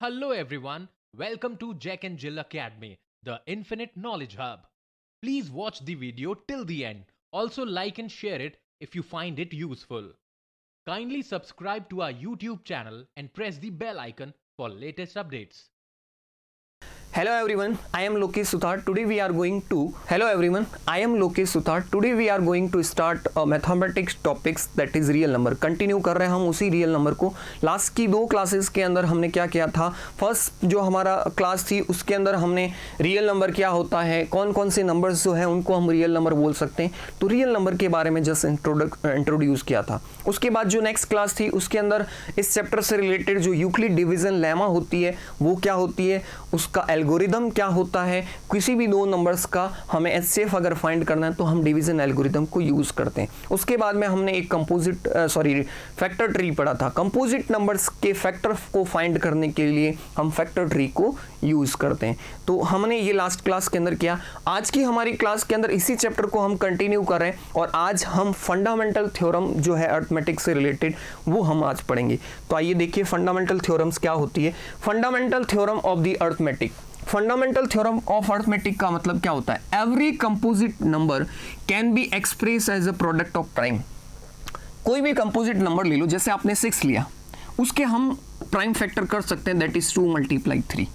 Hello everyone, welcome to Jack and Jill Academy, the Infinite Knowledge Hub. Please watch the video till the end. Also like and share it if you find it useful. Kindly subscribe to our YouTube channel and press the bell icon for latest updates. Hello everyone, I am Lokesh Suthar. Today we are going to start a mathematics topics that is real number. Continue कर रहे हैं हम उसी real number को. Last की 2 classes के अंदर हमने क्या किया था, फर्स्ट जो हमारा क्लास थी उसके अंदर हमने रियल नंबर क्या होता है, कौन कौन से नंबर्स जो है उनको हम रियल नंबर बोल सकते हैं, तो रियल नंबर के बारे में जस्ट इंट्रोड्यूस किया था. उसके बाद जो नेक्स्ट क्लास थी उसके अंदर इस चैप्टर से रिलेटेड जो यूक्लिड डिवीजन लेमा होती है वो क्या होती है, उसका एल्गोरिदम क्या होता है, किसी भी 2 नंबर्स का हमें एचसीएफ अगर फाइंड करना है तो हम डिवीजन एल्गोरिदम को यूज करते हैं. उसके बाद में हमने एक फैक्टर ट्री पढ़ा था. कंपोजिट नंबर्स के फैक्टर को फाइंड करने के लिए हम फैक्टर ट्री को यूज करते हैं. तो हमने ये लास्ट क्लास के अंदर किया. आज की हमारी क्लास के अंदर इसी चैप्टर को हम कंटिन्यू कर रहे हैं और आज हम फंडामेंटल थ्योरम जो है अरिथमेटिक से रिलेटेड वो हम आज पढ़ेंगे. तो आइए देखिए फंडामेंटल थ्योरम्स क्या होती है. Fundamental theorem of the arithmetic. Fundamental theorem of arithmetic का मतलब क्या होता है, every composite number can be express as a product of prime. कोई भी कंपोजिट नंबर ले लो, जैसे आपने 6 लिया, उसके हम प्राइम फैक्टर कर सकते हैं, दैट इज 2 × 3.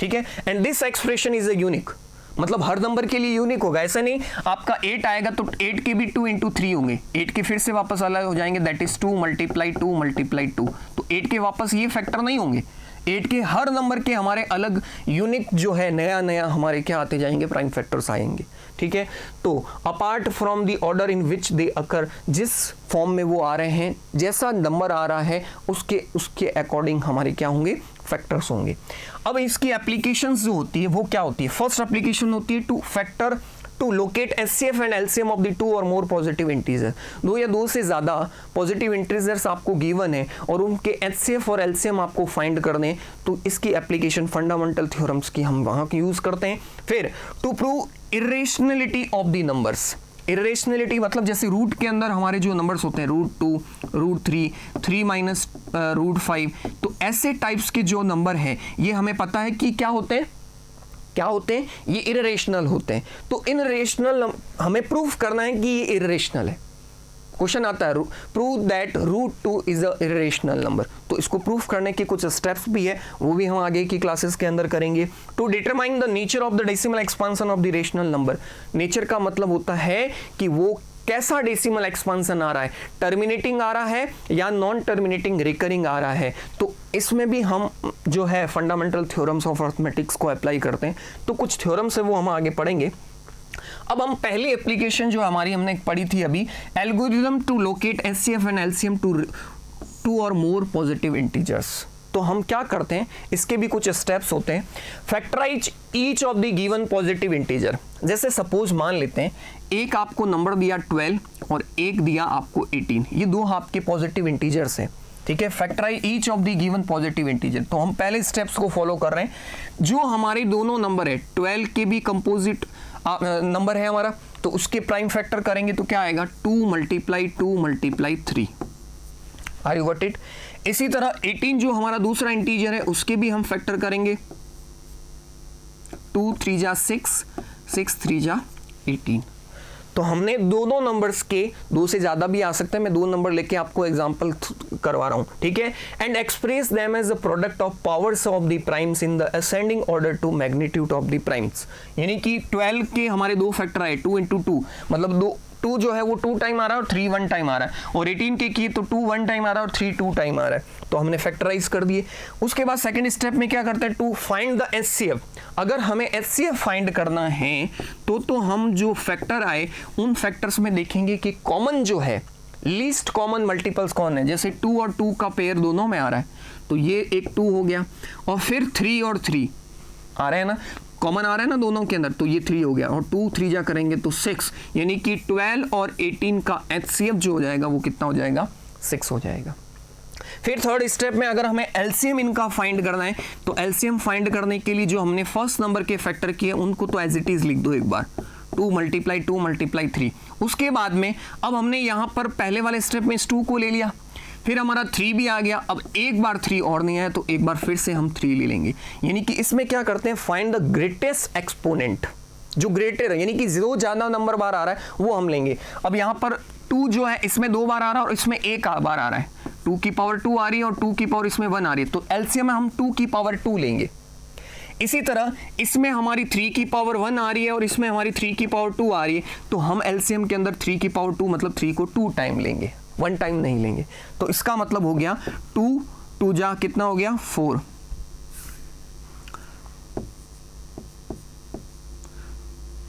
ठीक है, and this expression is a unique, मतलब हर नंबर के लिए यूनिक होगा. ऐसा नहीं आपका 8 आएगा तो 8 के भी 2 × 3 होंगे, 8 के फिर से वापस अलग हो जाएंगे, दैट इज 2 × 2 तो 8 के वापस ये फैक्टर नहीं होंगे. 8 के हर नंबर के हमारे अलग यूनिक जो है नया हमारे क्या आते जाएंगे, प्राइम फैक्टर्स आएंगे. ठीक है, तो apart from the order in which they occur, जिस फॉर्म में वो आ रहे हैं, जैसा नंबर आ रहा है उसके अकॉर्डिंग हमारे क्या होंगे, फैक्टर्स होंगे. अब इसकी एप्लीकेशंस जो होती है वो क्या होती है. फर्स्ट एप्लीकेशन होती है to locate HCF and LCM of the 2 और मोर पॉजिटिव इंटीजर. 2 या 2 से ज़्यादा पॉजिटिव इंटीजर्स आपको गिवन है और उनके एचसीएफ और एलसीएम आपको फाइंड करने हैं, तो इसकी एप्लीकेशन फंडामेंटल थ्योरम्स की हम वहाँ की यूज़ करते हैं. फिर to prove irrationality of the numbers. Irrationality मतलब जैसे रूट के अंदर हमारे जो नंबर्स होते हैं, √2, √3, 3 - √5, तो ऐसे टाइप्स के जो नंबर हैं ये हमें पता है कि क्या होते हैं, ये इरेशनल होते हैं. तो इरेशनल हमें प्रूफ करना है कि ये इरेशनल है. क्वेश्चन आता है prove that √2 is a irrational number. तो इसको प्रूफ करने के कुछ स्टेप्स भी है, वो भी हम आगे की क्लासेस के अंदर करेंगे. To determine the nature of the decimal expansion of the rational number. Nature का मतलब होता है कि वो कैसा डेसिमल एक्सपांशन आ रहा है, टर्मिनेटिंग आ रहा है या नॉन टर्मिनेटिंग रिकरिंग आ रहा है. तो इसमें भी हम जो है फंडामेंटल थ्योरम्स ऑफ अरिथमेटिक्स को अप्लाई करते हैं. तो कुछ थ्योरम्स है वो हम आगे पढ़ेंगे. अब हम पहली एप्लीकेशन जो हमारी हमने पढ़ी थी अभी, algorithm to locate HCF and LCM to 2 और मोर पॉजिटिव इंटीजर्स. तो हम क्या करते हैं, इसके भी कुछ स्टेप्स होते हैं. Factorise each of the given positive integer. जैसे सपोज मान लेते हैं एक आपको नंबर दिया 12 और एक दिया आपको 18, ये 2 आपके पॉजिटिव इंटीजर्स हैं. ठीक है, factorise each of the given positive integer. तो हम पहले स्टेप्स को फॉलो कर रहे हैं. जो हमारे दोनों नंबर है, 12 के भी कंपोजिट नंबर है हमारा, तो उसके प्राइम फैक्टर करेंगे तो क्या आएगा, 2 × 2 × 3. Are you got it. इसी तरह 18 जो हमारा दूसरा इंटीजर है उसके भी हम फैक्टर करेंगे, 2 × 3 = 6, 6 × 3 = 18. तो हमने दोनों नंबर्स के 2 से ज़्यादा भी आ सकते हैं, मैं 2 नंबर लेके आपको एग्जांपल करवा रहा हूँ. ठीक है, and express them as a product of powers of the primes in the ascending order to magnitude of the primes. यानी कि 12 के हमारे 2 फैक्टर आए, 2 × 2, मतलब 2 जो है वो 2 टाइम आ रहा है और 3 1 टाइम आ रहा है, और 18 के किए तो 2 1 टाइम आ रहा है और 3 2 टाइम आ रहा है. तो हमने फैक्टराइज कर दिए. उसके बाद सेकंड स्टेप में क्या करते हैं, टू फाइंड द एचसीएफ. अगर हमें एचसीएफ फाइंड करना है तो हम जो फैक्टर आए उन फैक्टर्स में देखेंगे कि कॉमन जो है, लीस्ट कॉमन मल्टीपल्स कौन है. जैसे 2 और 2 का पेयर दोनों में आ रहा है तो ये एक 2 हो गया, और फिर 3 और 3 आ रहे हैं ना, कॉमन आ रहा है ना दोनों के अंदर, तो ये 3 हो गया, और 2 3 जा करेंगे तो 6. यानी कि 12 और 18 का एचसीएफ जो हो जाएगा वो कितना हो जाएगा, 6 हो जाएगा. फिर थर्ड स्टेप में अगर हमें एलसीएम इनका फाइंड करना है तो एलसीएम फाइंड करने के लिए जो हमने फर्स्ट नंबर के फैक्टर किए उनको तो एज इट इज लिख दो एक बार. 2 मल्टीप्लाई 2 मल्टीप्लाई 3। उसके बाद में अब हमने यहाँ पर पहले वाले स्टेप में इस 2 को ले लिया, फिर हमारा 3 भी आ गया। अब एक बार 3 और नहीं आया तो एक बार फिर से हम 3 ले लेंगे। यानी कि इसमें क्या करते हैं, फाइंड द ग्रेटेस्ट एक्सपोनेंट, जो ग्रेटर है यानी कि जो ज़्यादा नंबर बार आ रहा है वो हम लेंगे। अब यहाँ पर 2 जो है इसमें 2 बार आ रहा है और इसमें 1 बार आ रहा है, 2 की पावर 2 आ रही है और 2 की पावर इसमें 1 आ रही है, तो एलसीएम में हम 2 की पावर 2 लेंगे। इसी तरह इसमें हमारी 3 की पावर 1 आ रही है और इसमें हमारी 3 की पावर 2 आ रही है, तो हम एलसीएम के अंदर 3 की पावर 2 मतलब 3 को 2 टाइम लेंगे, 1 टाइम नहीं लेंगे। तो इसका मतलब हो गया 2 जा कितना हो गया 4,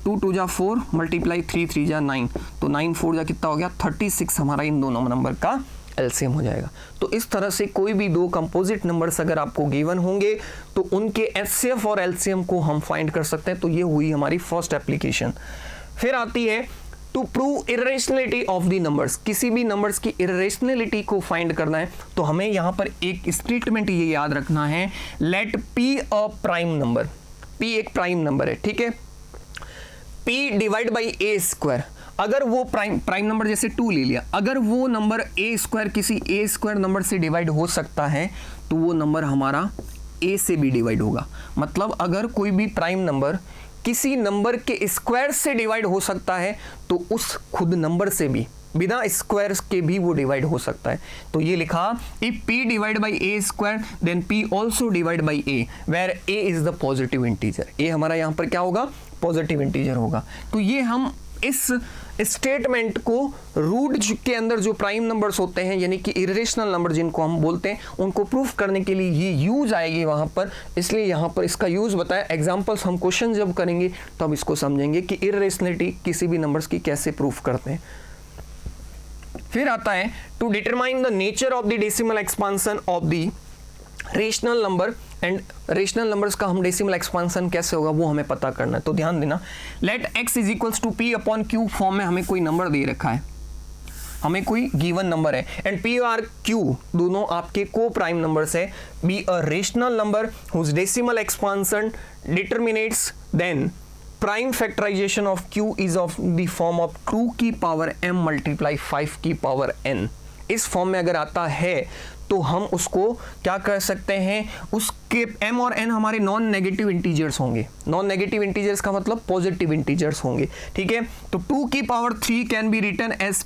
2 जा 4 मल्टीप्लाई 3 जा 9, तो 9 4 जा कितना हो गया 36 हमारा इन दोनों नंबर का एलसीएम हो जाएगा। तो इस तरह से कोई भी दो कंपोजिट नंबर्स अगर आपको गिवन होंगे तो उनके एचसीएफ और एलसीएम को हम फाइंड कर सकते हैं। तो ये हुई हमारी फर्स्ट एप्लीकेशन। फिर आती है to prove irrationality of the numbers. किसी भी नंबर्स की इरेशनलिटी को फाइंड करना है तो हमें यहाँ पर एक स्टेटमेंट ये याद रखना है, let P a prime number. P एक प्राइम नंबर है, ठीक है। P divide by A square, अगर वो प्राइम नंबर जैसे 2 ले लिया, अगर वो नंबर ए स्क्वायर किसी ए स्क्वायर नंबर से डिवाइड हो सकता है तो वो नंबर हमारा ए से भी डिवाइड होगा। मतलब अगर कोई भी प्राइम नंबर किसी नंबर के स्क्वायर से डिवाइड हो सकता है तो उस खुद नंबर से भी बिना स्क्वायर के भी वो डिवाइड हो सकता है। तो ये लिखा, if p divide by A square then p also divide by A, where a is the positive integer. a हमारा यहाँ पर क्या होगा, पॉजिटिव इंटीजर होगा। तो ये हम इस स्टेटमेंट को रूट के अंदर जो प्राइम नंबर्स होते हैं यानी कि इरेशनल नंबर जिनको हम बोलते हैं उनको प्रूफ करने के लिए ये यूज आएगी वहां पर, इसलिए यहाँ पर इसका यूज बताया। एग्जांपल्स हम क्वेश्चन जब करेंगे तो हम इसको समझेंगे कि इरेशनलिटी किसी भी नंबर्स की कैसे प्रूफ करते हैं। फिर आता है to determine the nature of the decimal expansion of the rational number, and rational numbers का हम डेसिमल एक्सपांसन कैसे होगा वो हमें पता करना है। तो ध्यान देना, let x is equals to P upon Q form में हमें कोई नंबर दे रखा है, हमें कोई गिवन नंबर है, एंड पी और क्यू दोनों आपके को प्राइम नंबर्स है, be a rational number whose decimal expansion determinates then prime factorisation of q is of the form of 2 की पावर m मल्टीप्लाई 5 की पावर n। इस फॉर्म में अगर आता है तो हम उसको क्या कर सकते हैं, उसके m और n हमारे नॉन नेगेटिव इंटीजर्स होंगे। नॉन नेगेटिव इंटीजर्स का मतलब पॉजिटिव इंटीजर्स होंगे, ठीक है। तो 2 की power 3 can be written as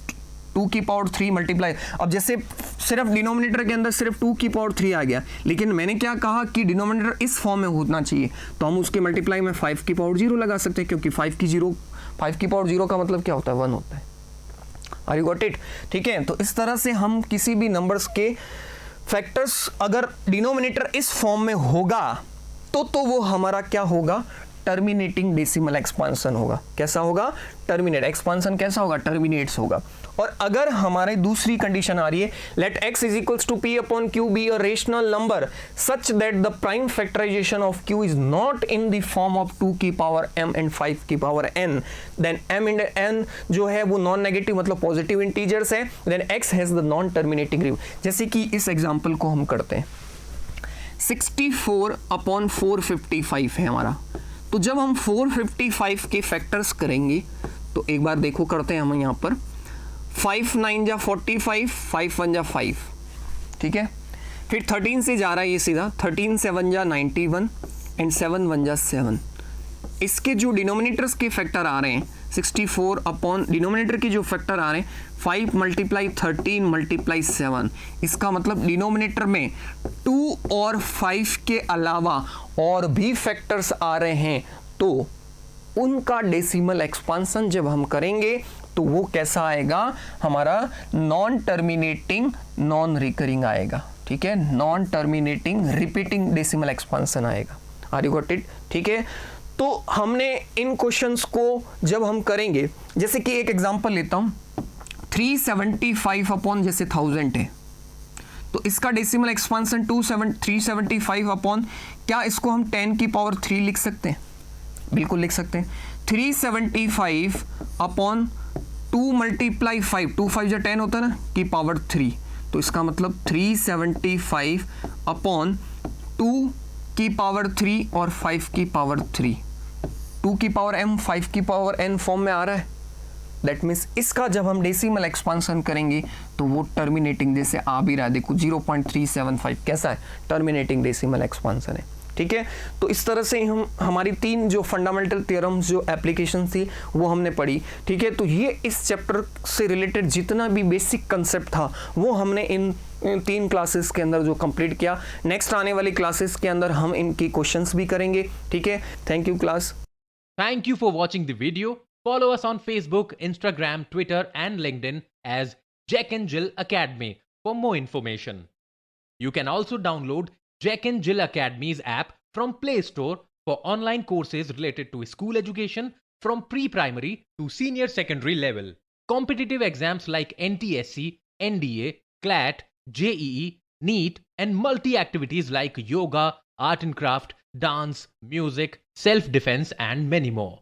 2 की पावर 3 मल्टीप्लाई। अब जैसे सिर्फ डिनोमिनेटर के अंदर सिर्फ 2 की पावर 3 आ गया, लेकिन मैंने क्या कहा कि डिनोमिनेटर इस फॉर्म में होना चाहिए, तो हम उसके मल्टीप्लाई में 5 की पावर 0 लगा सकते हैं, क्योंकि 5 की पावर 0 का मतलब क्या होता है, 1 होता है। आर यू गॉट इट, ठीक है। तो इस तरह से हम किसी भी नंबर्स के फैक्टर्स अगर डिनोमिनेटर इस फॉर्म में होगा तो वो हमारा क्या होगा, टर्मिनेटिंग डेसिमल एक्सपांसन होगा। कैसा होगा, टर्मिनेट। एक्सपांसन कैसा होगा, टर्मिनेट्स होगा। और अगर हमारे दूसरी कंडीशन आ रही है, let x is equals to p upon q be a rational number such that the prime factorisation of q is not in the form of 2 की पावर m एंड 5 की power n, then m and n जो है वो non negative मतलब positive integers है, then x has the non terminating ring. जैसे कि इस एग्जांपल को हम करते हैं, 64 अपॉन 455 है हमारा। तो जब हम 455 के फैक्टर्स करेंगे तो एक बार देखो करते हैं हम यहाँ पर, 5 9 जा 45, 5 1 जा 5, ठीक है। फिर 13 से जा रहा है ये सीधा, 13 7 जा 91 एंड 7 1 जा 7। इसके जो डिनोमिनेटर्स के फैक्टर आ रहे हैं 64 अपॉन डिनोमिनेटर के जो फैक्टर आ रहे हैं 5 मल्टीप्लाई 13 मल्टीप्लाई 7, इसका मतलब डिनोमिनेटर में 2 और 5 के अलावा और भी फैक्टर्स आ रहे हैं, तो उनका डेसिमल एक्सपांसन जब हम करेंगे तो वो कैसा आएगा, हमारा नॉन टर्मिनेटिंग नॉन रिकरिंग आएगा, ठीक है। Non terminating repeating decimal expansion आएगा। आर यू गॉट इट, ठीक है। तो हमने इन क्वेश्चंस को जब हम करेंगे, जैसे कि एक एग्जांपल लेता हूं, 375 अपॉन जैसे 1000 है, तो इसका डेसिमल एक्सपांसन 375 अपॉन, क्या इसको हम 10 की पावर 3 लिख सकते हैं, बिल्कुल लिख सकते हैं। 375 अपॉन 2 मल्टीप्लाई 5, 2 5 जा 10 होता है ना, की पावर 3, तो इसका मतलब 375 अपॉन 2 की पावर 3 और 5 की पावर 3, 2 की पावर m 5 की पावर n फॉर्म में आ रहा है। दैट मीन्स इसका जब हम डेसिमल एक्सपांसन करेंगे तो वो टर्मिनेटिंग जैसे आ भी रहा है, देखो 0.375 कैसा है, टर्मिनेटिंग डेसिमल एक्सपांसन है। ठीक है, तो इस तरह से हम हमारी 3 जो फंडामेंटल थ्योरम्स जो एप्लीकेशन थी वो हमने पढ़ी। ठीक है, तो ये इस चैप्टर से रिलेटेड जितना भी बेसिक कंसेप्ट था वो हमने इन 3 क्लासेस के अंदर जो कंप्लीट किया। नेक्स्ट आने वाली क्लासेस के अंदर हम इनकी क्वेश्चंस भी करेंगे। ठीक है, thank you class. Thank you for watching the video. Follow us on Facebook, Instagram, Twitter, and LinkedIn as Jack and Jill Academy for more information. You can also download Jack and Jill Academy's app from Play Store for online courses related to school education from pre-primary to senior secondary level. Competitive exams like NTSC, NDA, CLAT, JEE, NEET, and multi-activities like yoga, art and craft, dance, music, self-defense, and many more.